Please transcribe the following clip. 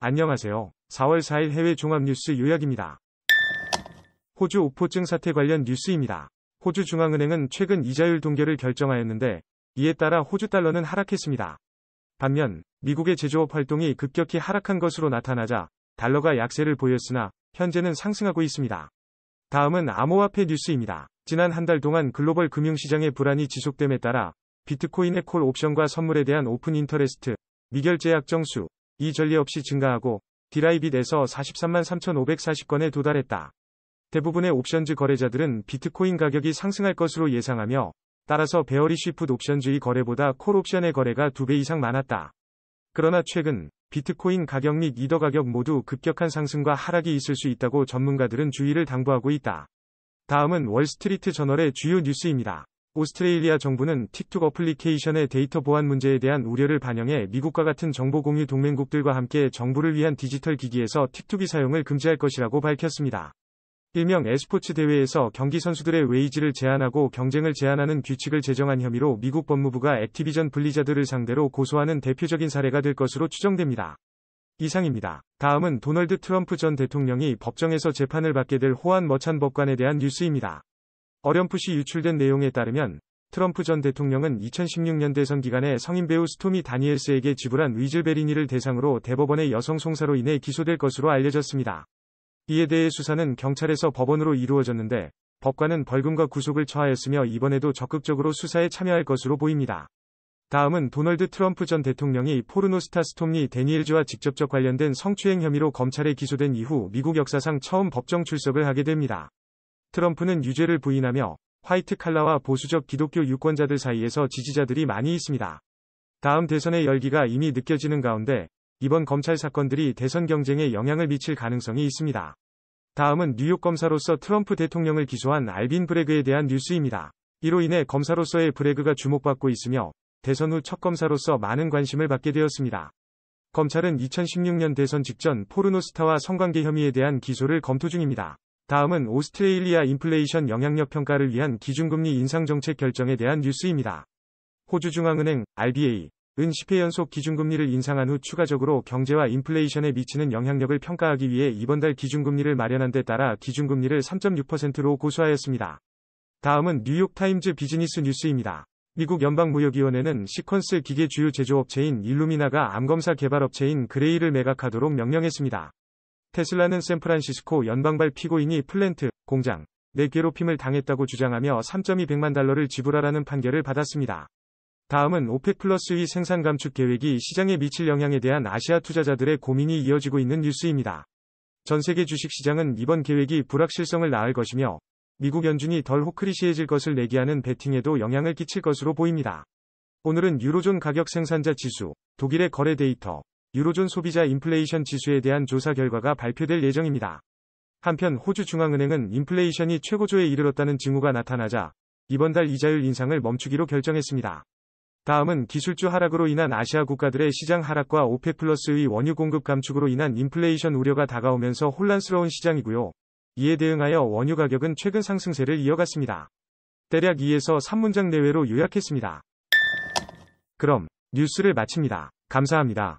안녕하세요. 4월 4일 해외 종합뉴스 요약입니다. 호주 오포증 사태 관련 뉴스입니다. 호주 중앙은행은 최근 이자율 동결을 결정하였는데 이에 따라 호주 달러는 하락했습니다. 반면 미국의 제조업 활동이 급격히 하락한 것으로 나타나자 달러가 약세를 보였으나 현재는 상승하고 있습니다. 다음은 암호화폐 뉴스입니다. 지난 한 달 동안 글로벌 금융시장의 불안이 지속됨에 따라 비트코인의 콜 옵션과 선물에 대한 오픈 인터레스트, 미결제 약정 수, 이 전례 없이 증가하고 디라이빗에서 43만 3,540건에 도달했다. 대부분의 옵션즈 거래자들은 비트코인 가격이 상승할 것으로 예상하며 따라서 베어리쉬 풋 옵션주의 거래보다 콜 옵션의 거래가 2배 이상 많았다. 그러나 최근 비트코인 가격 및 이더 가격 모두 급격한 상승과 하락이 있을 수 있다고 전문가들은 주의를 당부하고 있다. 다음은 월스트리트 저널의 주요 뉴스입니다. 오스트레일리아 정부는 틱톡 어플리케이션의 데이터 보안 문제에 대한 우려를 반영해 미국과 같은 정보 공유 동맹국들과 함께 정부를 위한 디지털 기기에서 틱톡이 사용을 금지할 것이라고 밝혔습니다. 일명 e스포츠 대회에서 경기 선수들의 웨이지를 제한하고 경쟁을 제한하는 규칙을 제정한 혐의로 미국 법무부가 액티비전 블리자드를 상대로 고소하는 대표적인 사례가 될 것으로 추정됩니다. 이상입니다. 다음은 도널드 트럼프 전 대통령이 법정에서 재판을 받게 될 호안 머찬 법관에 대한 뉴스입니다. 어렴풋이 유출된 내용에 따르면 트럼프 전 대통령은 2016년 대선 기간에 성인 배우 스토미 다니엘스에게 지불한 위즐베리니를 대상으로 대법원의 여성 송사로 인해 기소될 것으로 알려졌습니다. 이에 대해 수사는 경찰에서 법원으로 이루어졌는데 법관은 벌금과 구속을 처하였으며 이번에도 적극적으로 수사에 참여할 것으로 보입니다. 다음은 도널드 트럼프 전 대통령이 포르노스타 스톰니 데니엘즈와 직접적 관련된 성추행 혐의로 검찰에 기소된 이후 미국 역사상 처음 법정 출석을 하게 됩니다. 트럼프는 유죄를 부인하며 화이트 칼라와 보수적 기독교 유권자들 사이에서 지지자들이 많이 있습니다. 다음 대선의 열기가 이미 느껴지는 가운데 이번 검찰 사건들이 대선 경쟁에 영향을 미칠 가능성이 있습니다. 다음은 뉴욕 검사로서 트럼프 대통령을 기소한 알빈 브래그에 대한 뉴스입니다. 이로 인해 검사로서의 브래그가 주목받고 있으며 대선 후 첫 검사로서 많은 관심을 받게 되었습니다. 검찰은 2016년 대선 직전 포르노스타와 성관계 혐의에 대한 기소를 검토 중입니다. 다음은 오스트레일리아 인플레이션 영향력 평가를 위한 기준금리 인상 정책 결정에 대한 뉴스입니다. 호주 중앙은행 RBA은 10회 연속 기준금리를 인상한 후 추가적으로 경제와 인플레이션에 미치는 영향력을 평가하기 위해 이번 달 기준금리를 마련한 데 따라 기준금리를 3.6%로 고수하였습니다. 다음은 뉴욕타임즈 비즈니스 뉴스입니다. 미국 연방무역위원회는 시퀀스 기계 주요 제조업체인 일루미나가 암검사 개발업체인 그레이를 매각하도록 명령했습니다. 테슬라는 샌프란시스코 연방발 피고인이 플랜트, 공장 내 괴롭힘을 당했다고 주장하며 3.200만 달러를 지불하라는 판결을 받았습니다. 다음은 오펙 플러스의 생산 감축 계획이 시장에 미칠 영향에 대한 아시아 투자자들의 고민이 이어지고 있는 뉴스입니다. 전 세계 주식시장은 이번 계획이 불확실성을 낳을 것이며 미국 연준이 덜 호크리시해질 것을 내기하는 베팅에도 영향을 끼칠 것으로 보입니다. 오늘은 유로존 가격 생산자 지수, 독일의 거래 데이터, 유로존 소비자 인플레이션 지수에 대한 조사 결과가 발표될 예정입니다. 한편 호주 중앙은행은 인플레이션이 최고조에 이르렀다는 징후가 나타나자 이번 달 이자율 인상을 멈추기로 결정했습니다. 다음은 기술주 하락으로 인한 아시아 국가들의 시장 하락과 오펙 플러스의 원유 공급 감축으로 인한 인플레이션 우려가 다가오면서 혼란스러운 시장이고요. 이에 대응하여 원유 가격은 최근 상승세를 이어갔습니다. 대략 2에서 3문장 내외로 요약했습니다. 그럼 뉴스를 마칩니다. 감사합니다.